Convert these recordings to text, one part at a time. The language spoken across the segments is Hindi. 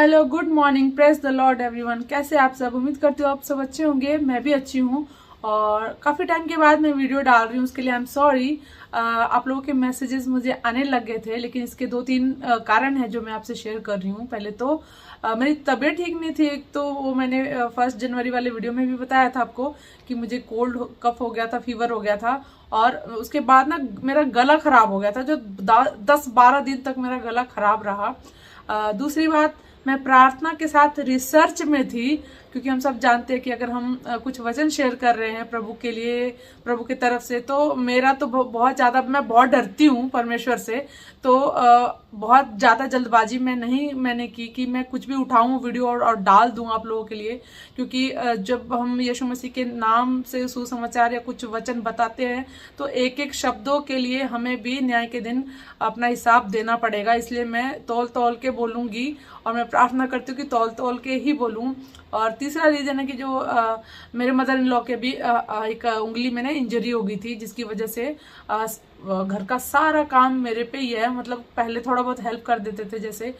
Hello, good morning, praise the Lord everyone. कैसे आप सब? उम्मीद करती हूँ आप सब अच्छे होंगे। मैं भी अच्छी हूँ और काफ़ी टाइम के बाद मैं वीडियो डाल रही हूँ, उसके लिए आई एम सॉरी। आप लोगों के मैसेजेस मुझे आने लग गए थे, लेकिन इसके दो तीन कारण हैं जो मैं आपसे शेयर कर रही हूँ। पहले तो मेरी तबीयत ठीक नहीं थी। एक तो वो मैंने 1 जनवरी वाले वीडियो में भी बताया था आपको कि मुझे कोल्ड कफ हो गया था, फीवर हो गया था। और उसके बाद ना मेरा गला खराब हो गया था, जो 10-12 दिन तक मेरा गला खराब रहा। दूसरी बात, मैं प्रार्थना के साथ रिसर्च में थी, क्योंकि हम सब जानते हैं कि अगर हम कुछ वचन शेयर कर रहे हैं प्रभु के लिए, प्रभु की तरफ से, तो मेरा तो बहुत ज़्यादा, मैं बहुत डरती हूँ परमेश्वर से। तो बहुत ज़्यादा जल्दबाजी में नहीं मैंने की कि मैं कुछ भी उठाऊँ वीडियो और डाल दूँ आप लोगों के लिए। क्योंकि जब हम यीशु मसीह के नाम से सुसमाचार या कुछ वचन बताते हैं तो एक एक शब्दों के लिए हमें भी न्याय के दिन अपना हिसाब देना पड़ेगा। इसलिए मैं तौल तौल के बोलूँगी और मैं प्रार्थना करती हूँ कि तौल तौल के ही बोलूँ। और तीसरा रीज़न है कि जो मेरे मदर इन लॉ के भी एक उंगली में ना इंजरी हो गई थी, जिसकी वजह से घर का सारा काम मेरे पे ही है। मतलब पहले थोड़ा बहुत हेल्प कर देते थे जैसे,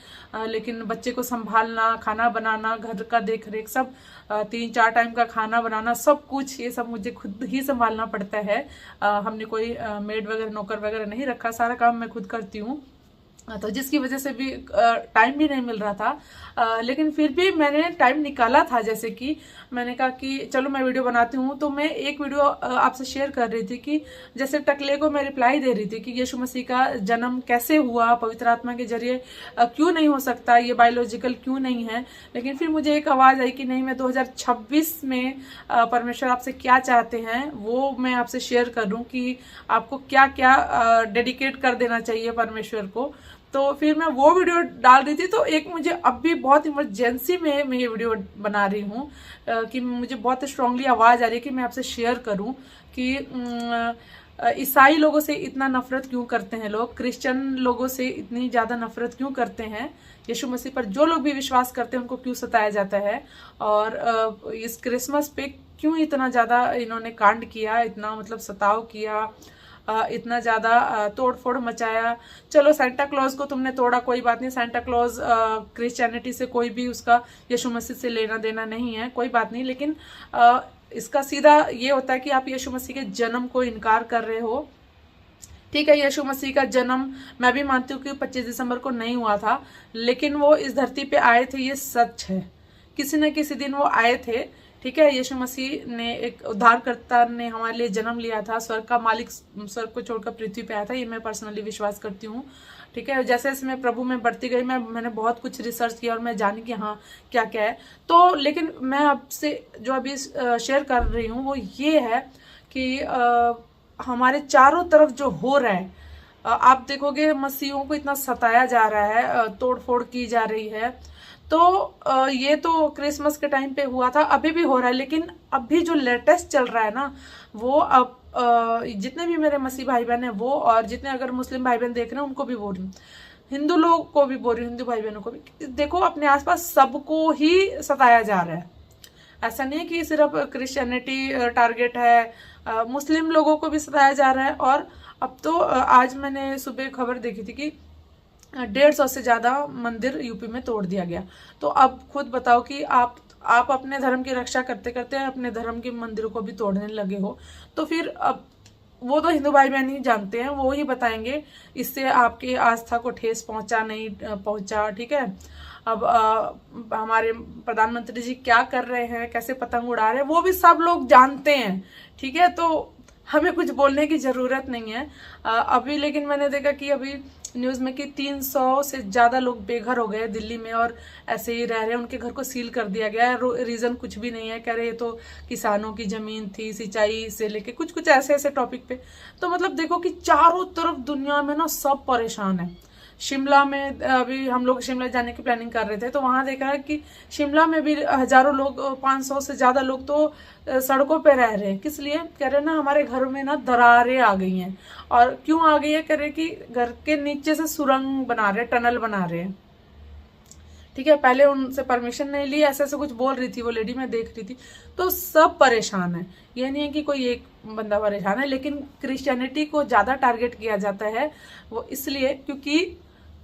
लेकिन बच्चे को संभालना, खाना बनाना, घर का देख रेख सब, 3-4 टाइम का खाना बनाना, सब कुछ ये सब मुझे खुद ही संभालना पड़ता है। हमने कोई मेड वगैरह, नौकर वगैरह नहीं रखा, सारा काम मैं खुद करती हूँ। तो जिसकी वजह से भी टाइम भी नहीं मिल रहा था। लेकिन फिर भी मैंने टाइम निकाला था। जैसे कि मैंने कहा कि चलो मैं वीडियो बनाती हूँ, तो मैं एक वीडियो आपसे शेयर कर रही थी कि जैसे टकले को मैं रिप्लाई दे रही थी कि यीशु मसीह का जन्म कैसे हुआ, पवित्र आत्मा के जरिए क्यों नहीं हो सकता, ये बायोलॉजिकल क्यों नहीं है। लेकिन फिर मुझे एक आवाज़ आई कि नहीं, मैं 2026 में परमेश्वर आपसे क्या चाहते हैं वो मैं आपसे शेयर करूँ कि आपको क्या क्या डेडिकेट कर देना चाहिए परमेश्वर को। तो फिर मैं वो वीडियो डाल रही थी। तो एक मुझे अब भी बहुत इमरजेंसी में मैं ये वीडियो बना रही हूँ कि मुझे बहुत स्ट्रांगली आवाज़ आ रही है कि मैं आपसे शेयर करूँ कि ईसाई लोगों से इतना नफरत क्यों करते हैं लोग, क्रिश्चियन लोगों से इतनी ज़्यादा नफरत क्यों करते हैं, यीशु मसीह पर जो लोग भी विश्वास करते हैं उनको क्यों सताया जाता है, और इस क्रिसमस पे क्यों इतना ज़्यादा इन्होंने कांड किया, इतना मतलब सताव किया, इतना ज़्यादा तोड़ फोड़ मचाया। चलो सेंटा क्लॉज को तुमने तोड़ा, कोई बात नहीं, सेंटा क्लॉज क्रिश्चियनिटी से कोई भी उसका यीशु मसीह से लेना देना नहीं है, कोई बात नहीं। लेकिन इसका सीधा ये होता है कि आप यीशु मसीह के जन्म को इनकार कर रहे हो। ठीक है, यीशु मसीह का जन्म मैं भी मानती हूँ कि 25 दिसंबर को नहीं हुआ था, लेकिन वो इस धरती पे आए थे, ये सच है। किसी न किसी दिन वो आए थे। ठीक है, यीशु मसीह ने, एक उद्धारकर्ता ने हमारे लिए जन्म लिया था। स्वर्ग का मालिक स्वर्ग को छोड़कर पृथ्वी पे आया था, ये मैं पर्सनली विश्वास करती हूँ। ठीक है, जैसे जैसे मैं प्रभु में बढ़ती गई, मैंने बहुत कुछ रिसर्च किया और मैं जानी कि हाँ क्या क्या है। तो लेकिन मैं आपसे जो अभी शेयर कर रही हूँ वो ये है कि हमारे चारों तरफ जो हो रहा है, आप देखोगे मसीहों को इतना सताया जा रहा है, तोड़ फोड़ की जा रही है। तो ये तो क्रिसमस के टाइम पे हुआ था, अभी भी हो रहा है। लेकिन अभी जो लेटेस्ट चल रहा है ना, वो अब जितने भी मेरे मसीह भाई बहन हैं वो, और जितने अगर मुस्लिम भाई बहन देख रहे हैं उनको भी बोल रही हूँ, हिंदू लोग को भी बोल रही हूँ, हिंदू भाई बहनों को भी, देखो अपने आसपास सबको ही सताया जा रहा है। ऐसा नहीं है कि सिर्फ क्रिश्चियनिटी टारगेट है, मुस्लिम लोगों को भी सताया जा रहा है। और अब तो आज मैंने सुबह खबर देखी थी कि 150 से ज़्यादा मंदिर यूपी में तोड़ दिया गया। तो अब खुद बताओ कि आप अपने धर्म की रक्षा करते करते अपने धर्म के मंदिरों को भी तोड़ने लगे हो। तो फिर अब वो तो हिंदू भाई बहन ही जानते हैं, वो ही बताएंगे इससे आपकी आस्था को ठेस पहुंचा नहीं पहुंचा। ठीक है, अब हमारे प्रधानमंत्री जी क्या कर रहे हैं, कैसे पतंग उड़ा रहे हैं, वो भी सब लोग जानते हैं। ठीक है, तो हमें कुछ बोलने की ज़रूरत नहीं है अभी। लेकिन मैंने देखा कि अभी न्यूज़ में कि 300 से ज़्यादा लोग बेघर हो गए दिल्ली में और ऐसे ही रह रहे हैं, उनके घर को सील कर दिया गया है। रीज़न कुछ भी नहीं है, कह रहे ये तो किसानों की ज़मीन थी, सिंचाई से लेके कुछ कुछ ऐसे ऐसे टॉपिक पे। तो मतलब देखो कि चारों तरफ दुनिया में ना सब परेशान है। शिमला में अभी हम लोग शिमला जाने की प्लानिंग कर रहे थे, तो वहाँ देखा है कि शिमला में भी हजारों लोग, 500 से ज़्यादा लोग तो सड़कों पे रह रहे हैं। किस लिए? कह रहे ना हमारे घरों में ना दरारें आ गई हैं। और क्यों आ गई है? कह रहे कि घर के नीचे से सुरंग बना रहे, टनल बना रहे हैं। ठीक है, पहले उनसे परमिशन नहीं ली, ऐसे ऐसे कुछ बोल रही थी वो लेडी, मैं देख रही थी। तो सब परेशान है, ये नहीं है कि कोई एक बंदा परेशान है। लेकिन क्रिश्चियनिटी को ज़्यादा टारगेट किया जाता है, वो इसलिए क्योंकि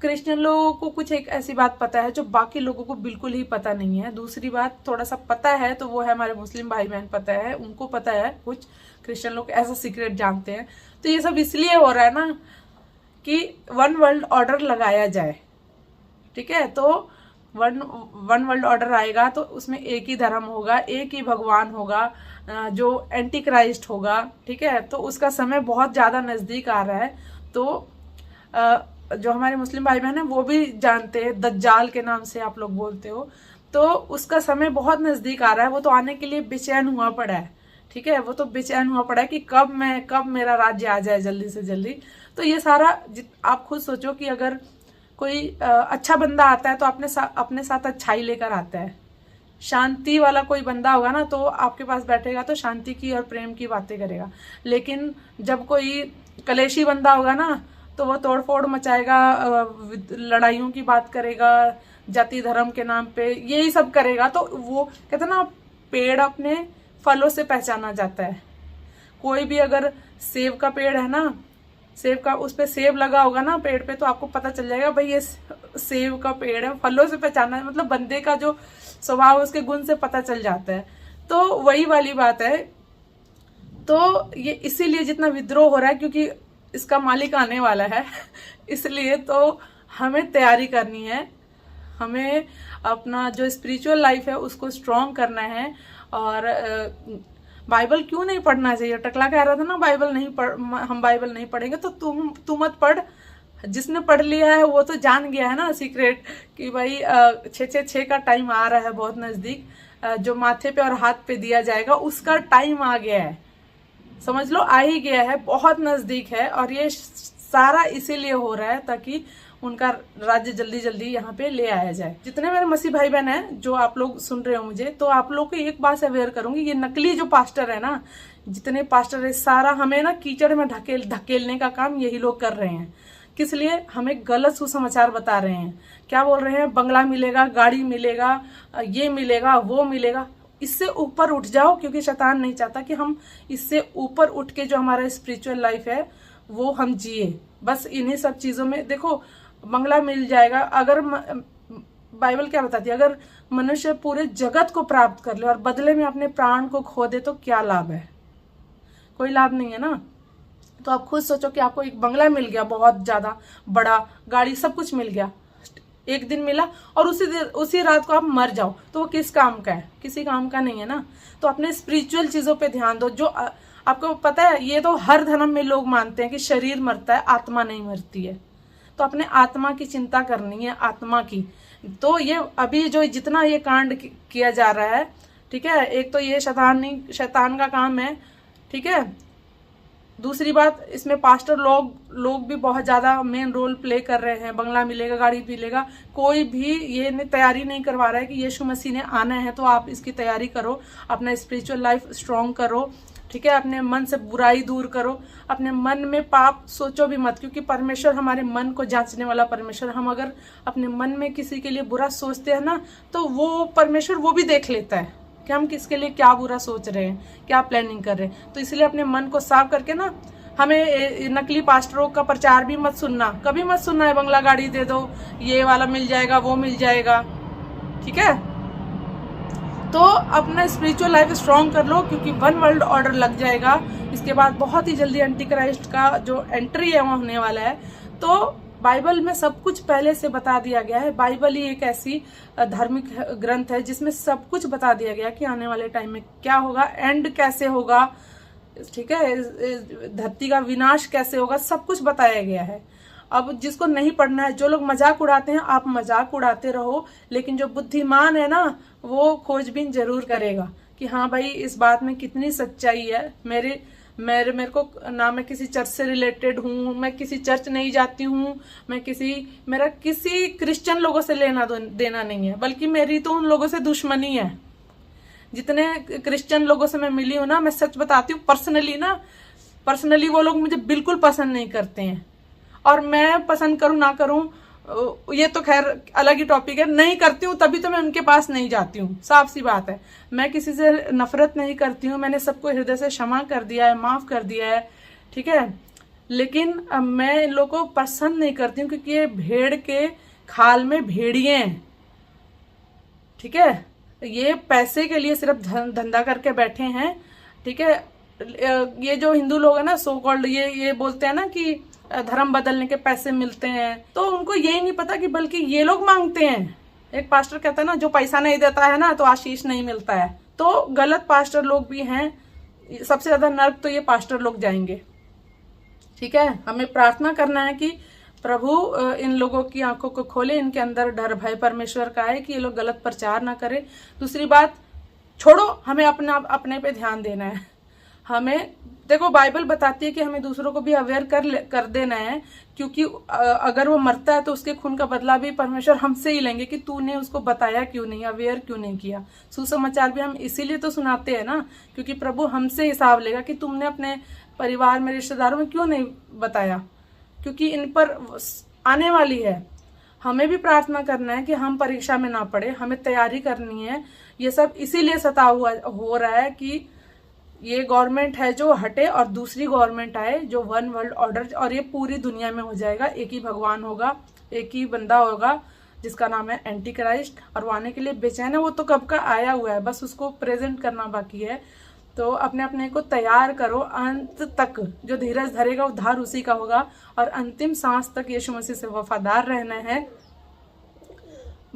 क्रिश्चियन लोगों को कुछ एक ऐसी बात पता है जो बाकी लोगों को बिल्कुल ही पता नहीं है। दूसरी बात थोड़ा सा पता है तो वो है हमारे मुस्लिम भाई बहन पता है, उनको पता है। कुछ क्रिश्चियन लोग ऐसा सीक्रेट जानते हैं। तो ये सब इसलिए हो रहा है ना कि वन वर्ल्ड ऑर्डर लगाया जाए, ठीक है। तो वन वर्ल्ड ऑर्डर आएगा तो उसमें एक ही धर्म होगा, एक ही भगवान होगा जो एंटी क्राइस्ट होगा, ठीक है। तो उसका समय बहुत ज़्यादा नज़दीक आ रहा है। तो जो हमारे मुस्लिम भाई बहन हैं वो भी जानते हैं, दज्जाल के नाम से आप लोग बोलते हो, तो उसका समय बहुत नज़दीक आ रहा है। वो तो आने के लिए बेचैन हुआ पड़ा है, ठीक है। वो तो बेचैन हुआ पड़ा है कि कब मेरा राज्य आ जाए जल्दी से जल्दी। तो ये सारा आप खुद सोचो कि अगर कोई अच्छा बंदा आता है तो अपने साथ अच्छाई लेकर आता है। शांति वाला कोई बंदा होगा ना तो आपके पास बैठेगा तो शांति की और प्रेम की बातें करेगा। लेकिन जब कोई कलेशी बंदा होगा ना तो वो तोड़फोड़ मचाएगा, लड़ाइयों की बात करेगा, जाति धर्म के नाम पे यही सब करेगा। तो वो कहते ना, पेड़ अपने फलों से पहचाना जाता है। कोई भी अगर सेब का पेड़ है ना, सेब का उस पे सेब लगा होगा ना पेड़ पे, तो आपको पता चल जाएगा भाई ये सेब का पेड़ है। फलों से पहचाना है, मतलब बंदे का जो स्वभाव है उसके गुण से पता चल जाता है। तो वही वाली बात है। तो ये इसीलिए जितना विद्रोह हो रहा है क्योंकि इसका मालिक आने वाला है इसलिए तो हमें तैयारी करनी है। हमें अपना जो स्पिरिचुअल लाइफ है उसको स्ट्रॉन्ग करना है। और बाइबल क्यों नहीं पढ़ना चाहिए? टकला कह रहा था ना बाइबल नहीं हम बाइबल नहीं पढ़ेंगे। तो तू मत पढ़। जिसने पढ़ लिया है वो तो जान गया है ना सीक्रेट कि भाई 666 का टाइम आ रहा है बहुत नजदीक। जो माथे पे और हाथ पे दिया जाएगा उसका टाइम आ गया है, समझ लो आ ही गया है, बहुत नजदीक है। और ये सारा इसीलिए हो रहा है ताकि उनका राज्य जल्दी जल्दी यहाँ पे ले आया जाए। जितने मेरे मसीह भाई बहन हैं जो आप लोग सुन रहे हो मुझे, तो आप लोग को एक बात अवेयर करूंगी, ये नकली जो पास्टर है ना, जितने पास्टर है सारा हमें ना कीचड़ में धकेलने का काम यही लोग कर रहे हैं। किस लिए? हमें गलत सुसमाचार बता रहे हैं। क्या बोल रहे हैं? बंगला मिलेगा, गाड़ी मिलेगा, ये मिलेगा, वो मिलेगा। इससे ऊपर उठ जाओ, क्योंकि शैतान नहीं चाहता कि हम इससे ऊपर उठ के जो हमारा स्पिरिचुअल लाइफ है वो हम जिए। बस इन्हीं सब चीजों में देखो, बंगला मिल जाएगा। अगर बाइबल क्या बताती है, अगर मनुष्य पूरे जगत को प्राप्त कर ले और बदले में अपने प्राण को खो दे तो क्या लाभ है? कोई लाभ नहीं है ना। तो आप खुद सोचो कि आपको एक बंगला मिल गया, बहुत ज्यादा बड़ा, गाड़ी, सब कुछ मिल गया, एक दिन मिला, और उसी रात को आप मर जाओ, तो वो किस काम का है? किसी काम का नहीं है ना। तो अपने स्पिरिचुअल चीजों पे ध्यान दो। जो आपको पता है, ये तो हर धर्म में लोग मानते हैं कि शरीर मरता है, आत्मा नहीं मरती है। तो अपने आत्मा की चिंता करनी है, आत्मा की। तो ये अभी जो जितना ये कांड किया जा रहा है, ठीक है, एक तो ये शैतान का काम है, ठीक है। दूसरी बात, इसमें पास्टर लोग भी बहुत ज्यादा मेन रोल प्ले कर रहे हैं। बंगला मिलेगा, गाड़ी मिलेगा, कोई भी ये तैयारी नहीं करवा रहा है कि यीशु मसीह ने आना है। तो आप इसकी तैयारी करो, अपना स्पिरिचुअल लाइफ स्ट्रॉन्ग करो, ठीक है। अपने मन से बुराई दूर करो, अपने मन में पाप सोचो भी मत, क्योंकि परमेश्वर हमारे मन को जांचने वाला परमेश्वर। हम अगर अपने मन में किसी के लिए बुरा सोचते हैं ना, तो वो परमेश्वर वो भी देख लेता है कि हम किसके लिए क्या बुरा सोच रहे हैं, क्या प्लानिंग कर रहे हैं। तो इसलिए अपने मन को साफ करके ना, हमें नकली पास्टरों का प्रचार भी मत सुनना, कभी मत सुनना है बंगला गाड़ी दे दो, ये वाला मिल जाएगा, वो मिल जाएगा, ठीक है। तो अपना स्पिरिचुअल लाइफ स्ट्रॉन्ग कर लो, क्योंकि वन वर्ल्ड ऑर्डर लग जाएगा। इसके बाद बहुत ही जल्दी एंटी क्राइस्ट का जो एंट्री है वो होने वाला है। तो बाइबल में सब कुछ पहले से बता दिया गया है। बाइबल ही एक ऐसी धार्मिक ग्रंथ है जिसमें सब कुछ बता दिया गया कि आने वाले टाइम में क्या होगा, एंड कैसे होगा, ठीक है, धरती का विनाश कैसे होगा, सब कुछ बताया गया है। अब जिसको नहीं पढ़ना है, जो लोग मजाक उड़ाते हैं, आप मजाक उड़ाते रहो, लेकिन जो बुद्धिमान है ना, वो खोजबीन जरूर करेगा कि हाँ भाई इस बात में कितनी सच्चाई है। मेरे को ना, मैं किसी चर्च से रिलेटेड हूँ, मैं किसी चर्च नहीं जाती हूँ, मेरा किसी क्रिश्चियन लोगों से लेना देना नहीं है, बल्कि मेरी तो उन लोगों से दुश्मनी है। जितने क्रिश्चियन लोगों से मैं मिली हूँ ना, मैं सच बताती हूँ, पर्सनली वो लोग मुझे बिल्कुल पसंद नहीं करते हैं। और मैं पसंद करूँ ना करूँ, ये तो खैर अलग ही टॉपिक है, नहीं करती हूँ तभी तो मैं उनके पास नहीं जाती हूँ, साफ सी बात है। मैं किसी से नफरत नहीं करती हूँ, मैंने सबको हृदय से क्षमा कर दिया है, माफ कर दिया है, ठीक है। लेकिन मैं इन लोगों को पसंद नहीं करती हूँ, क्योंकि ये भेड़ के खाल में भेड़िए हैं। ठीक है, ये पैसे के लिए सिर्फ धंधा करके बैठे हैं। ठीक है, ये जो हिंदू लोग हैं ना, सो कॉल्ड, ये बोलते हैं ना कि धर्म बदलने के पैसे मिलते हैं, तो उनको यही नहीं पता कि बल्कि ये लोग मांगते हैं। एक पास्टर कहता है ना, जो पैसा नहीं देता है ना तो आशीष नहीं मिलता है। तो गलत पास्टर लोग भी हैं, सबसे ज्यादा नर्क तो ये पास्टर लोग जाएंगे। ठीक है, हमें प्रार्थना करना है कि प्रभु इन लोगों की आंखों को खोले, इनके अंदर डर भय परमेश्वर का है कि ये लोग गलत प्रचार ना करें। दूसरी बात, छोड़ो, हमें अपने पे ध्यान देना है। हमें देखो, बाइबल बताती है कि हमें दूसरों को भी अवेयर कर देना है, क्योंकि अगर वो मरता है तो उसके खून का बदला भी परमेश्वर हमसे ही लेंगे कि तूने उसको बताया क्यों नहीं, अवेयर क्यों नहीं किया। सुसमाचार भी हम इसीलिए तो सुनाते हैं ना, क्योंकि प्रभु हमसे हिसाब लेगा कि तुमने अपने परिवार में, रिश्तेदारों में क्यों नहीं बताया, क्योंकि इन पर आने वाली है। हमें भी प्रार्थना करना है कि हम परीक्षा में ना पड़े, हमें तैयारी करनी है। ये सब इसीलिए सता हुआ हो रहा है कि ये गवर्नमेंट है जो हटे और दूसरी गवर्नमेंट आए, जो वन वर्ल्ड ऑर्डर, और ये पूरी दुनिया में हो जाएगा। एक ही भगवान होगा, एक ही बंदा होगा जिसका नाम है एंटी क्राइस्ट, और वो आने के लिए बेचैन है। वो तो कब का आया हुआ है, बस उसको प्रेजेंट करना बाकी है। तो अपने अपने को तैयार करो, अंत तक जो धीरज धरेगा उद्धार उसी का होगा, और अंतिम सांस तक यीशु मसीह से वफादार रहना है।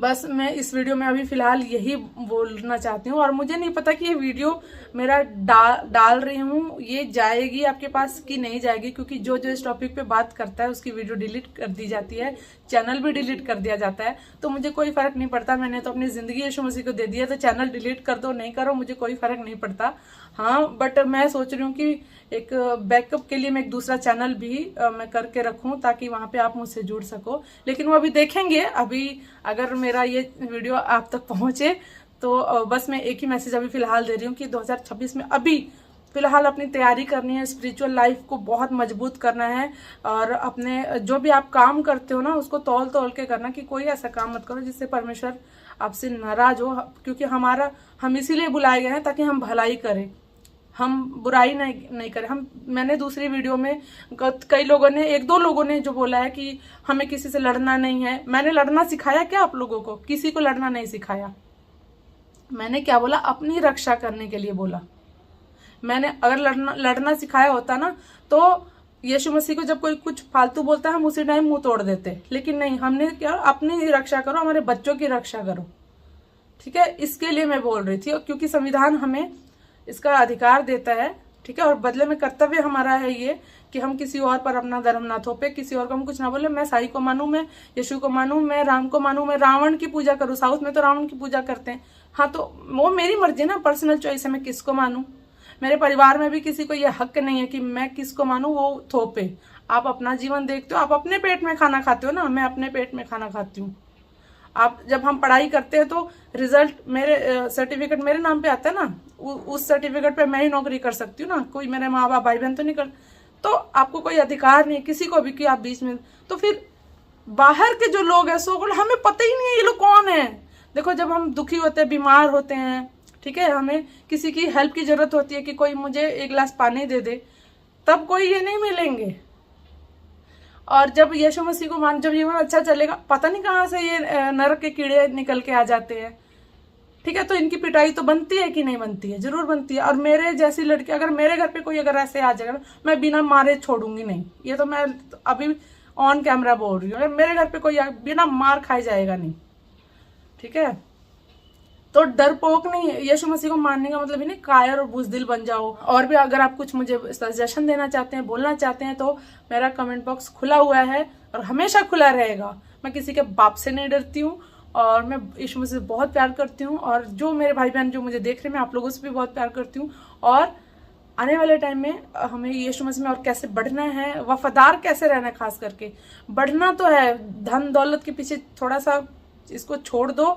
बस मैं इस वीडियो में अभी फिलहाल यही बोलना चाहती हूँ। और मुझे नहीं पता कि ये वीडियो मेरा डाल रही हूँ, ये जाएगी आपके पास कि नहीं जाएगी, क्योंकि जो जो इस टॉपिक पे बात करता है उसकी वीडियो डिलीट कर दी जाती है, चैनल भी डिलीट कर दिया जाता है। तो मुझे कोई फर्क नहीं पड़ता, मैंने तो अपनी जिंदगी यीशु मसीह को दे दी है, तो चैनल डिलीट कर दो, नहीं करो, मुझे कोई फर्क नहीं पड़ता। हाँ, बट मैं सोच रही हूँ कि एक बैकअप के लिए मैं एक दूसरा चैनल भी मैं करके रखूं, ताकि वहां पे आप मुझसे जुड़ सको। लेकिन वो अभी देखेंगे। अभी अगर मेरा ये वीडियो आप तक पहुंचे तो बस मैं एक ही मैसेज अभी फिलहाल दे रही हूँ कि 2026 में अभी फिलहाल अपनी तैयारी करनी है, स्पिरिचुअल लाइफ को बहुत मजबूत करना है, और अपने जो भी आप काम करते हो ना उसको तौल तौल के करना, कि कोई ऐसा काम मत करो जिससे परमेश्वर आपसे नाराज हो। क्योंकि हम इसीलिए बुलाए गए हैं ताकि हम भलाई करें, हम बुराई नहीं करें। मैंने दूसरी वीडियो में कई लोगों ने, एक दो लोगों ने जो बोला है कि हमें किसी से लड़ना नहीं है। मैंने लड़ना सिखाया क्या आप लोगों को? किसी को लड़ना नहीं सिखाया। मैंने क्या बोला? अपनी रक्षा करने के लिए बोला। मैंने अगर लड़ना सिखाया होता ना, तो यीशु मसीह को जब कोई कुछ फालतू बोलता है हम उसी टाइम मुंह तोड़ देते। लेकिन नहीं, हमने क्या, अपनी रक्षा करो, हमारे बच्चों की रक्षा करो। ठीक है, इसके लिए मैं बोल रही थी, क्योंकि संविधान हमें इसका अधिकार देता है। ठीक है, और बदले में कर्तव्य हमारा है ये कि हम किसी और पर अपना धर्म ना थोपे, किसी और को हम कुछ ना बोले। मैं साई को मानूं, मैं यीशु को मानूं, मैं राम को मानूं, मैं रावण की पूजा करूं। साउथ में तो रावण की पूजा करते हैं। हाँ, तो वो मेरी मर्जी ना, पर्सनल चॉइस है, मैं किसको मानूं। मेरे परिवार में भी किसी को यह हक नहीं है कि मैं किसको मानूं, वो थोपे। आप अपना जीवन देखते हो, आप अपने पेट में खाना खाते हो ना, मैं अपने पेट में खाना खाती हूँ। आप जब हम पढ़ाई करते हैं तो रिजल्ट मेरे सर्टिफिकेट मेरे नाम पे आता है ना, उस सर्टिफिकेट पे मैं ही नौकरी कर सकती हूँ ना, कोई मेरे माँ बाप भाई बहन तो नहीं कर। तो आपको कोई अधिकार नहीं है किसी को भी कि आप बीच में। तो फिर बाहर के जो लोग हैं सो हमें पता ही नहीं है ये लोग कौन है। देखो, जब हम दुखी होते हैं, बीमार होते हैं, ठीक है, हमें किसी की हेल्प की जरूरत होती है कि कोई मुझे एक गिलास पानी दे दे, तब कोई ये नहीं मिलेंगे। और जब यीशु मसीह को जब जीवन अच्छा चलेगा, पता नहीं कहाँ से ये नरक के कीड़े निकल के आ जाते हैं। ठीक है, तो इनकी पिटाई तो बनती है कि नहीं बनती है? जरूर बनती है। और मेरे जैसी लड़की, अगर मेरे घर पे कोई अगर ऐसे आ जाएगा, मैं बिना मारे छोड़ूंगी नहीं। ये तो मैं अभी ऑन कैमरा बोल रही हूँ। अगर मेरे घर पे कोई बिना मार खाए जाएगा नहीं। ठीक है, तो डरपोक नहीं है। यीशु मसीह को मानने का मतलब ही नहीं कायर और बुजदिल बन जाओ। और भी अगर आप कुछ मुझे सजेशन देना चाहते हैं, बोलना चाहते हैं, तो मेरा कमेंट बॉक्स खुला हुआ है और हमेशा खुला रहेगा। मैं किसी के बाप से नहीं डरती हूँ, और मैं यीशु मसीह से बहुत प्यार करती हूँ। और जो मेरे भाई बहन जो मुझे देख रहे हैं, मैं आप लोगों से भी बहुत प्यार करती हूँ। और आने वाले टाइम में हमें यीशु मसीह में और कैसे बढ़ना है, वफादार कैसे रहना है, खास करके बढ़ना तो है। धन दौलत के पीछे थोड़ा सा इसको छोड़ दो।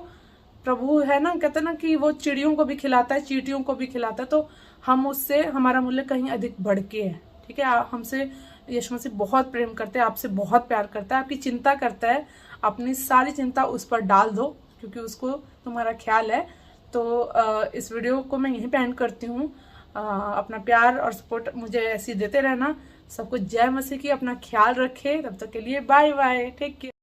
प्रभु है ना, कहते ना कि वो चिड़ियों को भी खिलाता है, चींटियों को भी खिलाता है। तो हम उससे, हमारा मूल्य कहीं अधिक बढ़ के है। ठीक है, हमसे यीशु मसीह बहुत प्रेम करते हैं, आपसे बहुत प्यार करता है, आपकी चिंता करता है। अपनी सारी चिंता उस पर डाल दो, क्योंकि उसको तुम्हारा ख्याल है। तो इस वीडियो को मैं यहीं पे एंड करती हूँ। अपना प्यार और सपोर्ट मुझे ऐसी देते रहना। सबको जय मसीह की, अपना ख्याल रखें। तब तक के लिए बाय बाय, टेक केयर।